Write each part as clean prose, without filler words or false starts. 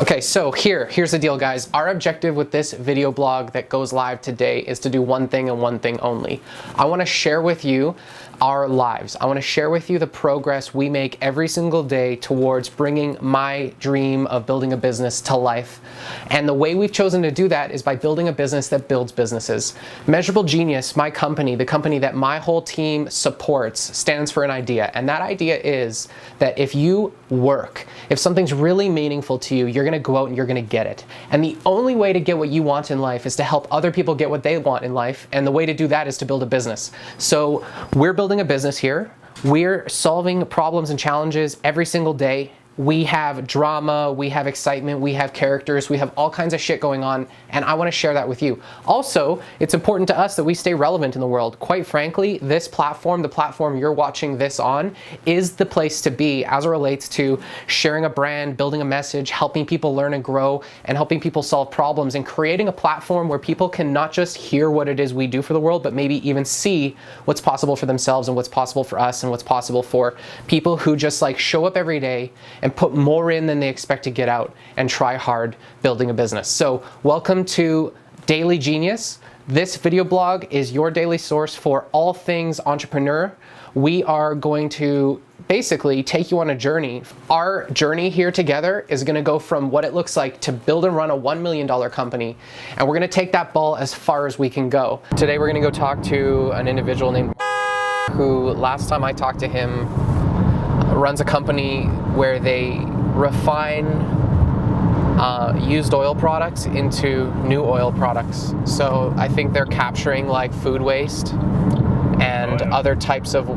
Okay, so here's the deal, guys. Our objective with this video blog that goes live today is to do one thing and one thing only. I want to share with you our lives. I want to share with you the progress we make every single day towards bringing my dream of building a business to life. And the way we've chosen to do that is by building a business that builds businesses. Measurable Genius, my company, the company that my whole team supports, stands for an idea. And that idea is that if you work, if something's really meaningful to you, you're going to go out and you're going to get it. And the only way to get what you want in life is to help other people get what they want in life. And the way to do that is to build a business. So we're building a business here. We're solving problems and challenges every single day. We have drama, we have excitement, we have characters, we have all kinds of shit going on, and I want to share that with you. Also, it's important to us that we stay relevant in the world. Quite frankly, this platform, the platform you're watching this on, is the place to be as it relates to sharing a brand, building a message, helping people learn and grow, and helping people solve problems, and creating a platform where people can not just hear what it is we do for the world, but maybe even see what's possible for themselves and what's possible for us and what's possible for people who just like show up every day and put more in than they expect to get out and try hard building a business. So welcome to Daily Genius. This video blog is your daily source for all things entrepreneur. We are going to basically take you on a journey. Our journey here together is going to go from what it looks like to build and run a $1 million company, and we're going to take that ball as far as we can go. Today we're going to go talk to an individual named who, last time I talked to him, runs a company where they refine used oil products into new oil products. So I think they're capturing like food waste and other types of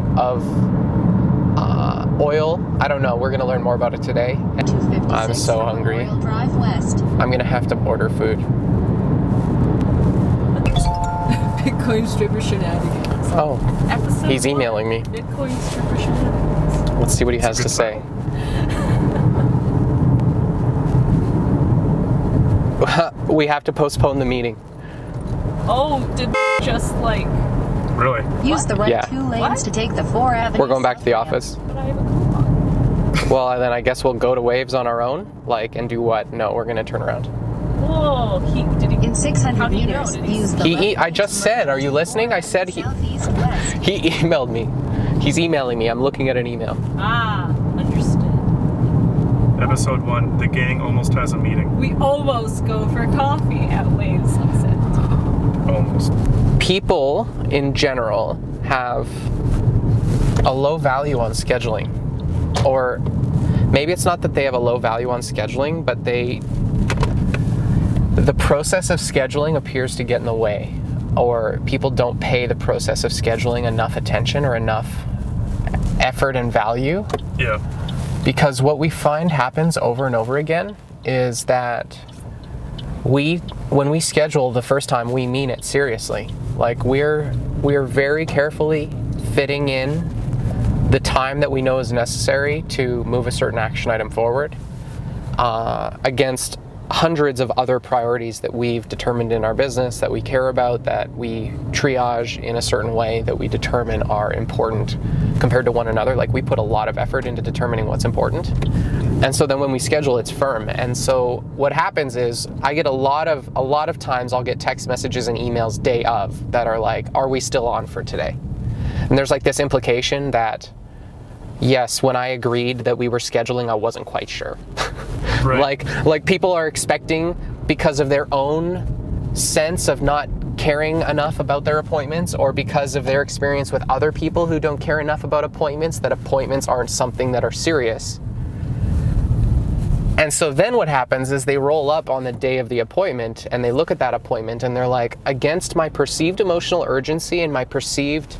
oil. I don't know. We're going to learn more about it today. I'm so hungry. I'm going to have to order food. Bitcoin stripper shenanigans. Oh, he's emailing me. Bitcoin stripper shenanigans. Let's see what he has to say. We have to postpone the meeting. Oh, did just like... Really? Use the right 2 lanes to take the 4 avenues. We're going back to the office. But I have a coupon. Well, then I guess we'll go to Waves on our own, like, and do what? No, we're going to turn around. Whoa, did he... In 600 meters, use the I just said, are you listening? I said southeast west. he emailed me. He's emailing me. I'm looking at an email. Ah, understood. Episode 1, the gang almost has a meeting. We almost go for coffee at Waves Sunset. Almost. People in general have a low value on scheduling. Or maybe it's not that they have a low value on scheduling, but the process of scheduling appears to get in the way. Or people don't pay the process of scheduling enough attention or enough effort and value. Yeah. Because what we find happens over and over again is that when we schedule the first time, we mean it seriously. Like we're very carefully fitting in the time that we know is necessary to move a certain action item forward against hundreds of other priorities that we've determined in our business that we care about, that we triage in a certain way, that we determine are important compared to one another. Like we put a lot of effort into determining what's important. And so then when we schedule, it's firm. And so what happens is I get a lot of times I'll get text messages and emails day of that are like, are we still on for today? And there's like this implication that yes, when I agreed that we were scheduling, I wasn't quite sure. Right. Like people are expecting, because of their own sense of not caring enough about their appointments, or because of their experience with other people who don't care enough about appointments, that appointments aren't something that are serious. And so then what happens is they roll up on the day of the appointment and they look at that appointment and they're like, against my perceived emotional urgency and my perceived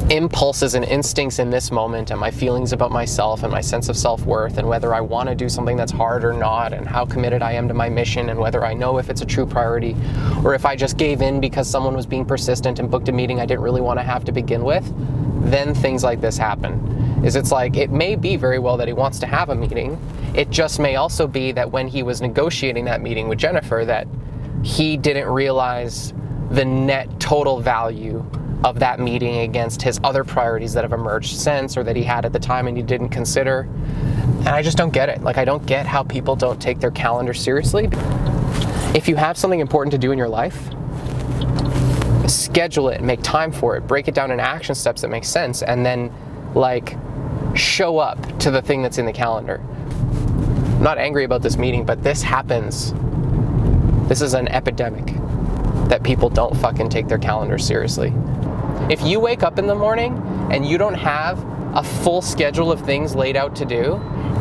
impulses and instincts in this moment, and my feelings about myself and my sense of self-worth, and whether I want to do something that's hard or not, and how committed I am to my mission, and whether I know if it's a true priority, or if I just gave in because someone was being persistent and booked a meeting I didn't really want to have to begin with, then things like this happen. It's like, it may be very well that he wants to have a meeting. It just may also be that when he was negotiating that meeting with Jennifer, that he didn't realize the net total value of that meeting against his other priorities that have emerged since, or that he had at the time and he didn't consider. And I just don't get it. Like, I don't get how people don't take their calendar seriously. If you have something important to do in your life, schedule it, make time for it, break it down in action steps that make sense, and then like show up to the thing that's in the calendar. I'm not angry about this meeting, but this happens. This is an epidemic that people don't fucking take their calendars seriously. If you wake up in the morning and you don't have a full schedule of things laid out to do,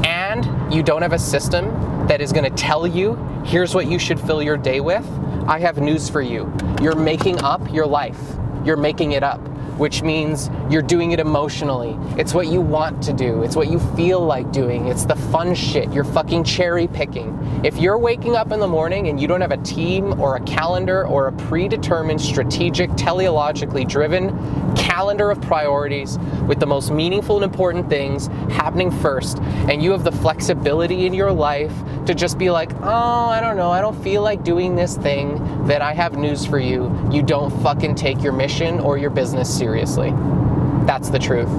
and you don't have a system that is going to tell you, here's what you should fill your day with, I have news for you. You're making up your life. You're making it up, which means you're doing it emotionally. It's what you want to do. It's what you feel like doing. It's the fun shit. You're fucking cherry picking. If you're waking up in the morning and you don't have a team or a calendar or a predetermined, strategic, teleologically driven calendar of priorities with the most meaningful and important things happening first, and you have the flexibility in your life to just be like, oh, I don't know, I don't feel like doing this thing, then I have news for you. You don't fucking take your mission or your business seriously. That's the truth.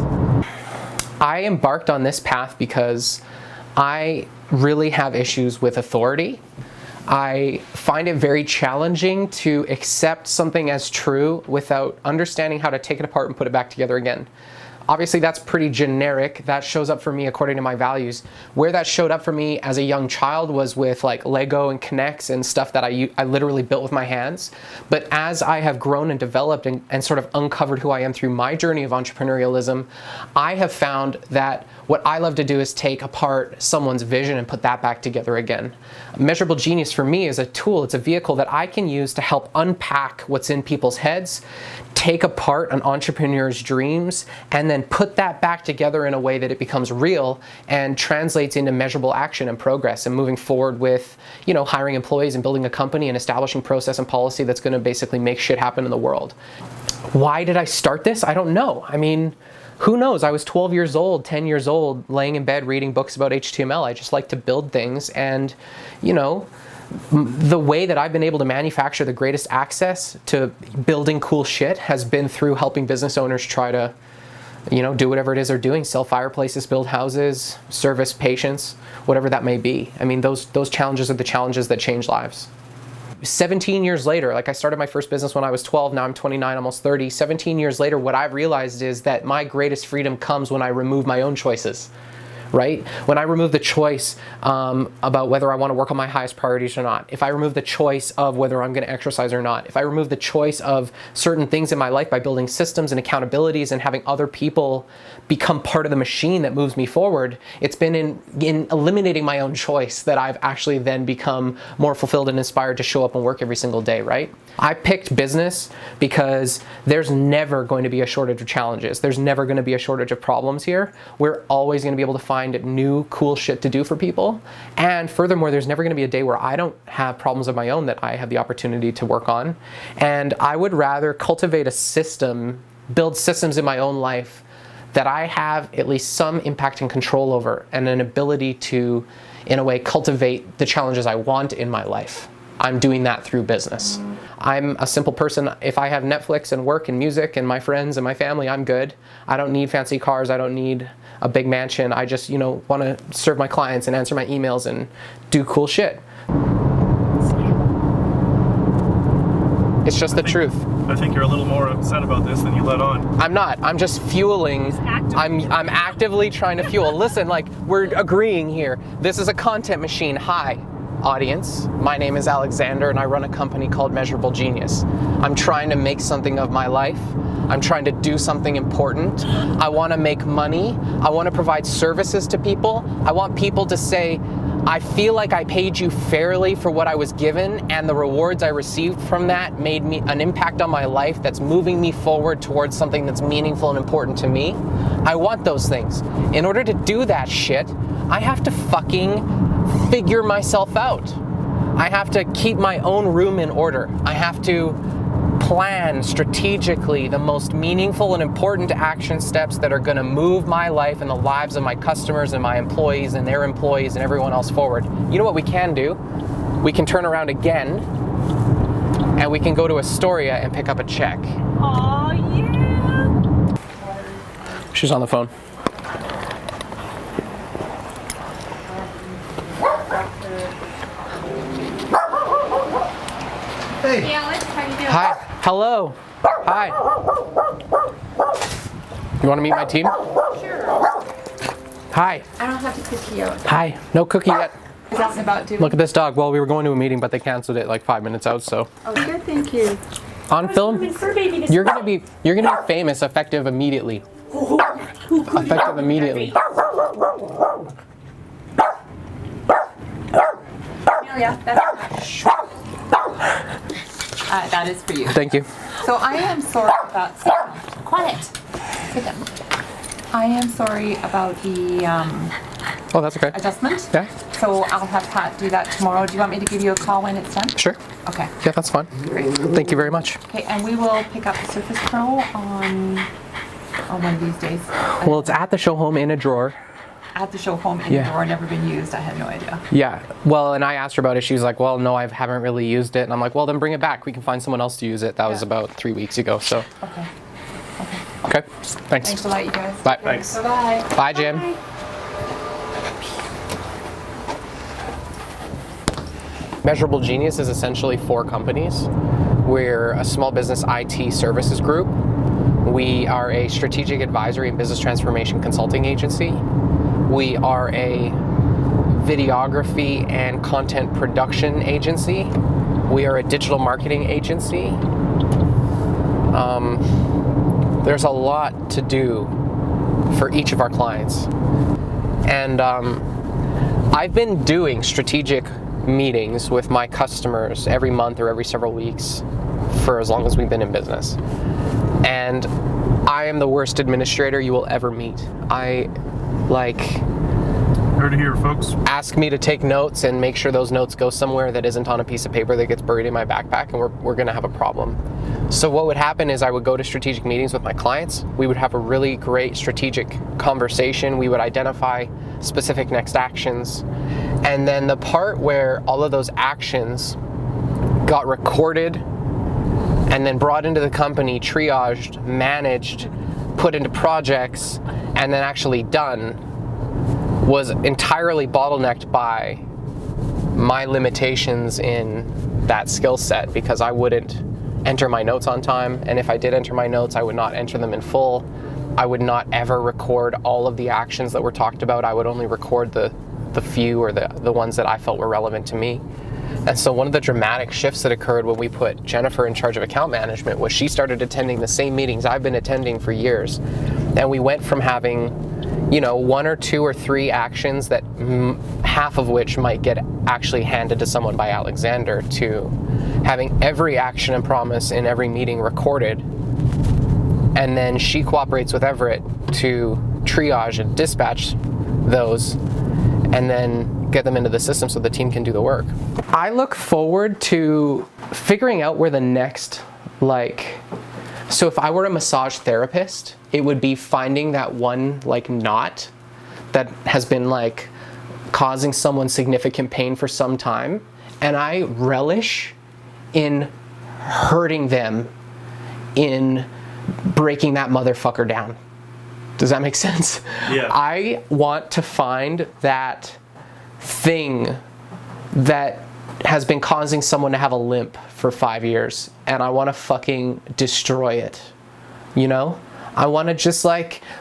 I embarked on this path because I really have issues with authority. I find it very challenging to accept something as true without understanding how to take it apart and put it back together again. Obviously, that's pretty generic. That shows up for me according to my values. Where that showed up for me as a young child was with like Lego and K'NEX and stuff that I literally built with my hands. But as I have grown and developed and sort of uncovered who I am through my journey of entrepreneurialism, I have found that what I love to do is take apart someone's vision and put that back together again. Measurable Genius for me is a tool, it's a vehicle that I can use to help unpack what's in people's heads, take apart an entrepreneur's dreams, and then put that back together in a way that it becomes real and translates into measurable action and progress and moving forward with, you know, hiring employees and building a company and establishing process and policy that's going to basically make shit happen in the world. Why did I start this? I don't know. I mean, who knows? I was 12 years old, 10 years old, laying in bed reading books about HTML. I just like to build things, and, you know, the way that I've been able to manufacture the greatest access to building cool shit has been through helping business owners try to, you know, do whatever it is they're doing, sell fireplaces, build houses, service patients, whatever that may be. I mean, those challenges are the challenges that change lives. 17 years later, like I started my first business when I was 12, now I'm 29, almost 30. 17 years later, what I've realized is that my greatest freedom comes when I remove my own choices. Right? When I remove the choice about whether I want to work on my highest priorities or not, if I remove the choice of whether I'm going to exercise or not, if I remove the choice of certain things in my life by building systems and accountabilities and having other people become part of the machine that moves me forward, it's been in eliminating my own choice that I've actually then become more fulfilled and inspired to show up and work every single day, right? I picked business because there's never going to be a shortage of challenges. There's never going to be a shortage of problems here. We're always going to be able to find new cool shit to do for people. And furthermore, there's never going to be a day where I don't have problems of my own that I have the opportunity to work on. And I would rather cultivate a system, build systems in my own life that I have at least some impact and control over, and an ability to, in a way, cultivate the challenges I want in my life. I'm doing that through business. I'm a simple person. If I have Netflix and work and music and my friends and my family, I'm good. I don't need fancy cars. I don't need a big mansion. I just, you know, want to serve my clients and answer my emails and do cool shit. It's just the truth. I think you're a little more upset about this than you let on. I'm not. I'm just fueling. I'm actively trying to fuel. Listen, like, we're agreeing here. This is a content machine. Hi, audience. My name is Alexander and I run a company called Measurable Genius. I'm trying to make something of my life. I'm trying to do something important. I want to make money. I want to provide services to people. I want people to say, I feel like I paid you fairly for what I was given, and the rewards I received from that made me an impact on my life that's moving me forward towards something that's meaningful and important to me. I want those things. In order to do that shit, I have to fucking figure myself out. I have to keep my own room in order. I have to plan strategically the most meaningful and important action steps that are going to move my life and the lives of my customers and my employees and their employees and everyone else forward. You know what we can do? We can turn around again and we can go to Astoria and pick up a check. Aw, yeah. She's on the phone. Hey. Yeah, Alex, how you doing? Hi. Hello. Hi. You want to meet my team? Sure. Hi. I don't have to cookie out. Hi. No cookie yet. Is that about to? Look at this dog. Well, we were going to a meeting, but they canceled it like 5 minutes out. So Oh, good, thank you. on film, you're gonna be famous effective immediately. Effective immediately. Amelia, that's that is for you. Thank you. So I am sorry about. Sit down. Quiet. Sit down. I am sorry about the Oh, that's okay. adjustment. Yeah. So I'll have Pat do that tomorrow. Do you want me to give you a call when it's done? Sure. Okay. Yeah, that's fine. Great. Thank you very much. Okay, and we will pick up the Surface Pro on one of these days. Well, it's at the show home in a drawer. At the show home in Yeah. the drawer, never been used. I had no idea. Yeah. Well, and I asked her about it. She was like, well, no, I haven't really used it. And I'm like, well, then bring it back. We can find someone else to use it. That was Yeah. about 3 weeks ago. So, Okay. okay. Thanks. Thanks a lot, you guys. Bye. Thanks. Bye-bye. Bye, Jim. Measurable Genius is essentially 4 companies. We're a small business IT services group. We are a strategic advisory and business transformation consulting agency. We are a videography and content production agency. We are a digital marketing agency. There's a lot to do for each of our clients. And I've been doing strategic meetings with my customers every month or every several weeks for as long as we've been in business. And I am the worst administrator you will ever meet. Heard it here, folks. Ask me to take notes and make sure those notes go somewhere that isn't on a piece of paper that gets buried in my backpack, and we're gonna have a problem. So what would happen is I would go to strategic meetings with my clients. We would have a really great strategic conversation. We would identify specific next actions. And then the part where all of those actions got recorded and then brought into the company, triaged, managed, put into projects, and then actually done was entirely bottlenecked by my limitations in that skill set, because I wouldn't enter my notes on time, and if I did enter my notes, I would not enter them in full. I would not ever record all of the actions that were talked about. I would only record the few or the ones that I felt were relevant to me. And so one of the dramatic shifts that occurred when we put Jennifer in charge of account management was she started attending the same meetings I've been attending for years. And we went from having, 1 or 2 or 3 actions that half of which might get actually handed to someone by Alexander, to having every action and promise in every meeting recorded. And then she cooperates with Everett to triage and dispatch those and then get them into the system so the team can do the work. I look forward to figuring out where the next, so if I were a massage therapist, it would be finding that one knot that has been causing someone significant pain for some time, and I relish in hurting them, in breaking that motherfucker down. Does that make sense? Yeah. I want to find that thing that has been causing someone to have a limp for 5 years, and I want to fucking destroy it. I want to just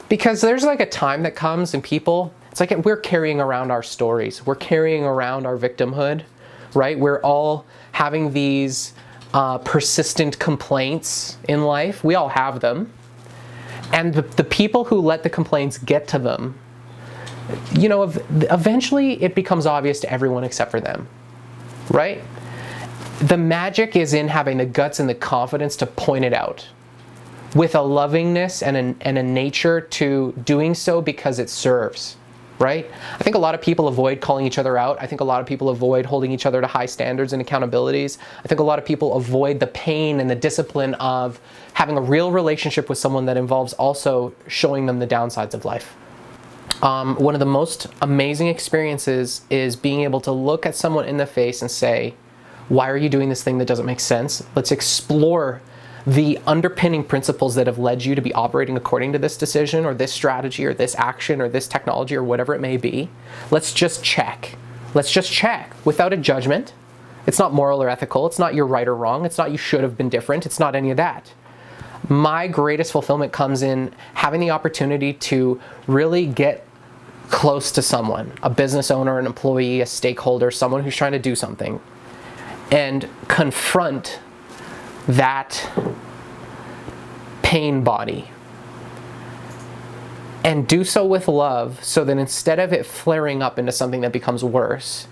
because there's a time that comes and people, it's we're carrying around our stories. We're carrying around our victimhood, right? We're all having these persistent complaints in life. We all have them. And the people who let the complaints get to them, eventually it becomes obvious to everyone except for them, right? The magic is in having the guts and the confidence to point it out with a lovingness and a nature to doing so because it serves, right? I think a lot of people avoid calling each other out. I think a lot of people avoid holding each other to high standards and accountabilities. I think a lot of people avoid the pain and the discipline of having a real relationship with someone that involves also showing them the downsides of life. One of the most amazing experiences is being able to look at someone in the face and say, why are you doing this thing that doesn't make sense? Let's explore the underpinning principles that have led you to be operating according to this decision or this strategy or this action or this technology or whatever it may be. Let's just check. Let's just check without a judgment, It's not moral or ethical. It's not you're right or wrong. It's not you should have been different. It's not any of that. My greatest fulfillment comes in having the opportunity to really get close to someone, a business owner, an employee, a stakeholder, someone who's trying to do something, and confront that pain body. And do so with love, so that instead of it flaring up into something that becomes worse,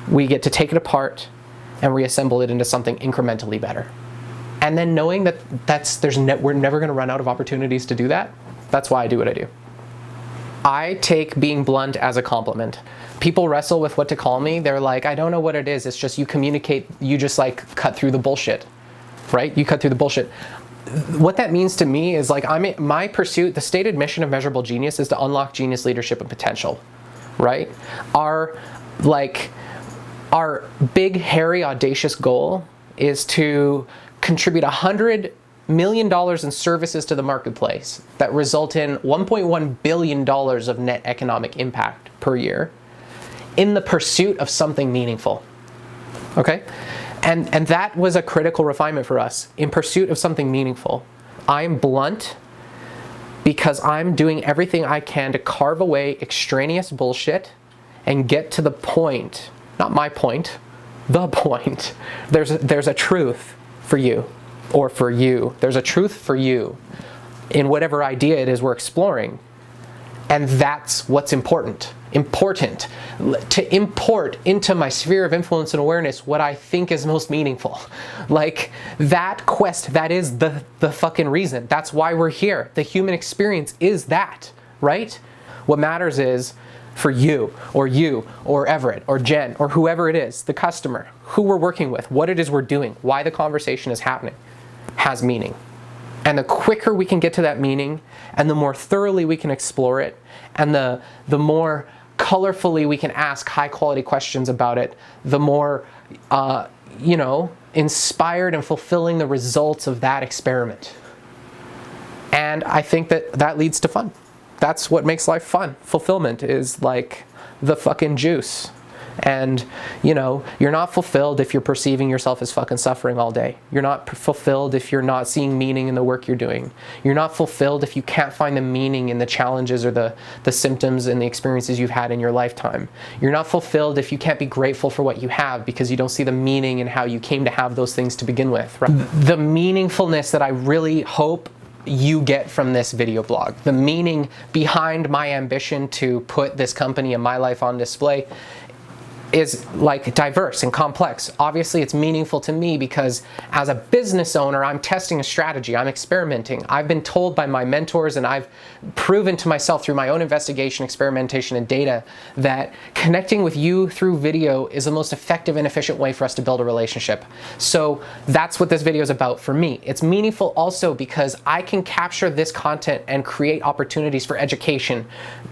we get to take it apart and reassemble it into something incrementally better. And then knowing that we're never going to run out of opportunities to do that, that's why I do what I do. I take being blunt as a compliment. People wrestle with what to call me. They're like, I don't know what it is. It's just you communicate, you just like cut through the bullshit, right? You cut through the bullshit. What that means to me is like my pursuit, the stated mission of Measurable Genius is to unlock genius, leadership, and potential, right? Our big, hairy, audacious goal is to contribute $100 million in services to the marketplace that result in $1.1 billion of net economic impact per year in the pursuit of something meaningful, okay? And that was a critical refinement for us, in pursuit of something meaningful. I'm blunt because I'm doing everything I can to carve away extraneous bullshit and get to the point, not my point, the point. There's a truth for you, or for you. There's a truth for you in whatever idea it is we're exploring. And that's what's important. Important to import into my sphere of influence and awareness what I think is most meaningful. Like that quest, that is the fucking reason. That's why we're here. The human experience is that, right? What matters is for you or Everett or Jen or whoever it is, the customer, who we're working with, what it is we're doing, why the conversation is happening, has meaning. And the quicker we can get to that meaning, and the more thoroughly we can explore it, and the more colorfully we can ask high quality questions about it, the more inspired and fulfilling the results of that experiment. And I think that leads to fun. That's what makes life fun. Fulfillment is like the fucking juice. And, you're not fulfilled if you're perceiving yourself as fucking suffering all day. You're not fulfilled if you're not seeing meaning in the work you're doing. You're not fulfilled if you can't find the meaning in the challenges or the symptoms and the experiences you've had in your lifetime. You're not fulfilled if you can't be grateful for what you have because you don't see the meaning in how you came to have those things to begin with. Right? The meaningfulness that I really hope you get from this video blog, the meaning behind my ambition to put this company and my life on display, is like diverse and complex. Obviously it's meaningful to me because as a business owner, I'm testing a strategy, I'm experimenting. I've been told by my mentors, and I've proven to myself through my own investigation, experimentation, and data that connecting with you through video is the most effective and efficient way for us to build a relationship. So that's what this video is about for me. It's meaningful also because I can capture this content and create opportunities for education,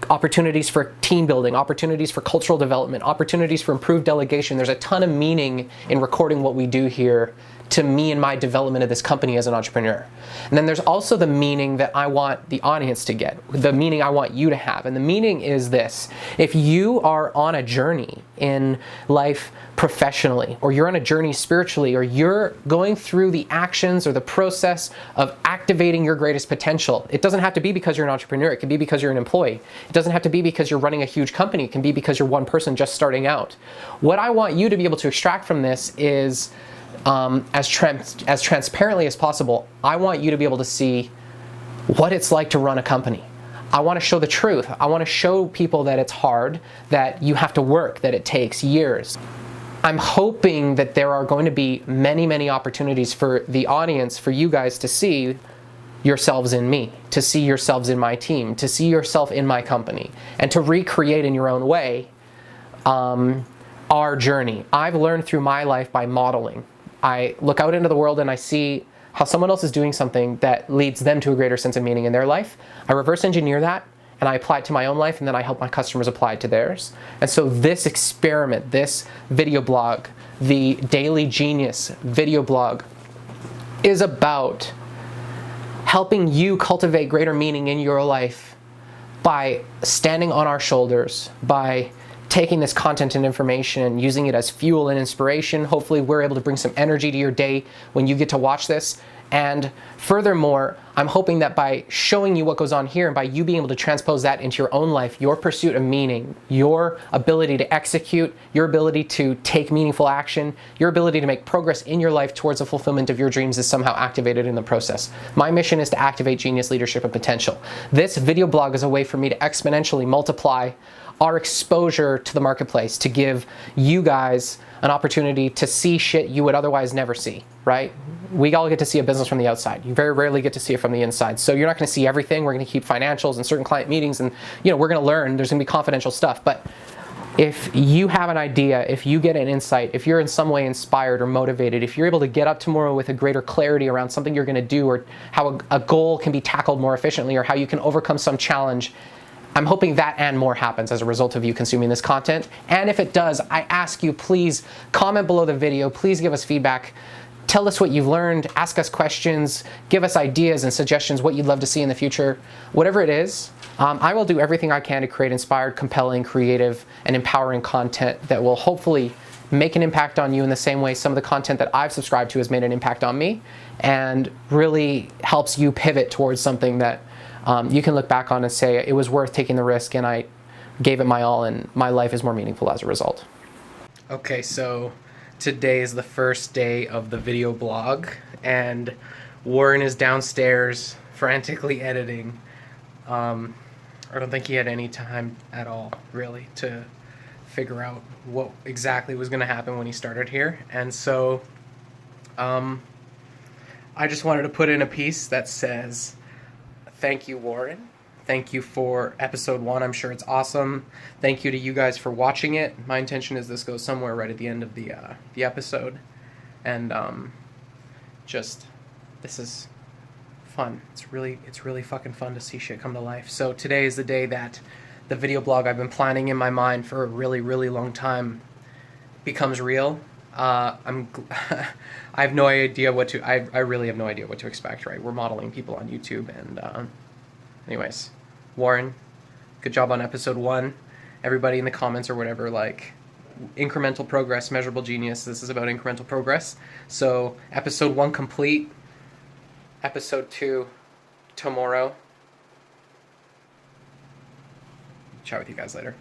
opportunities for team building, opportunities for cultural development, opportunities for improved delegation. There's a ton of meaning in recording what we do here to me and my development of this company as an entrepreneur. And then there's also the meaning that I want the audience to get, the meaning I want you to have. And the meaning is this: if you are on a journey in life professionally, or you're on a journey spiritually, or you're going through the actions or the process of activating your greatest potential, it doesn't have to be because you're an entrepreneur. It can be because you're an employee. It doesn't have to be because you're running a huge company. It can be because you're one person just starting out. What I want you to be able to extract from this is as transparently as possible, I want you to be able to see what it's like to run a company. I want to show the truth. I want to show people that it's hard, that you have to work, that it takes years. I'm hoping that there are going to be many, many opportunities for the audience, for you guys to see yourselves in me, to see yourselves in my team, to see yourself in my company, and to recreate in your own way our journey. I've learned through my life by modeling. I look out into the world and I see how someone else is doing something that leads them to a greater sense of meaning in their life. I reverse engineer that and I apply it to my own life, and then I help my customers apply it to theirs. And so this experiment, this video blog, the Daily Genius video blog, is about helping you cultivate greater meaning in your life by standing on our shoulders, by taking this content and information and using it as fuel and inspiration. Hopefully we're able to bring some energy to your day when you get to watch this. And furthermore, I'm hoping that by showing you what goes on here and by you being able to transpose that into your own life, your pursuit of meaning, your ability to execute, your ability to take meaningful action, your ability to make progress in your life towards the fulfillment of your dreams is somehow activated in the process. My mission is to activate genius, leadership, and potential. This video blog is a way for me to exponentially multiply our exposure to the marketplace, to give you guys an opportunity to see shit you would otherwise never see, right? We all get to see a business from the outside. You very rarely get to see it from the inside. So you're not going to see everything. We're going to keep financials and certain client meetings, and we're going to learn. There's going to be confidential stuff. But if you have an idea, if you get an insight, if you're in some way inspired or motivated, if you're able to get up tomorrow with a greater clarity around something you're going to do, or how a goal can be tackled more efficiently, or how you can overcome some challenge, I'm hoping that and more happens as a result of you consuming this content. And if it does, I ask you, please comment below the video. Please give us feedback. Tell us what you've learned, ask us questions, give us ideas and suggestions, what you'd love to see in the future. Whatever it is, I will do everything I can to create inspired, compelling, creative, and empowering content that will hopefully make an impact on you in the same way some of the content that I've subscribed to has made an impact on me, and really helps you pivot towards something that you can look back on and say, it was worth taking the risk and I gave it my all and my life is more meaningful as a result. Okay, so today is the first day of the video blog and Warren is downstairs frantically editing. I don't think he had any time at all, really, to figure out what exactly was going to happen when he started here. And so I just wanted to put in a piece that says, thank you, Warren. Thank you for episode 1. I'm sure it's awesome. Thank you to you guys for watching it. My intention is this goes somewhere right at the end of the episode. And this is fun. It's really fucking fun to see shit come to life. So today is the day that the video blog I've been planning in my mind for a really, really long time becomes real. I have no idea what to, I really have no idea what to expect, right? We're modeling people on YouTube and, anyways, Warren, good job on episode 1. Everybody in the comments or whatever, like, incremental progress, measurable genius. This is about incremental progress. So episode 1 complete, episode 2 tomorrow. Chat with you guys later.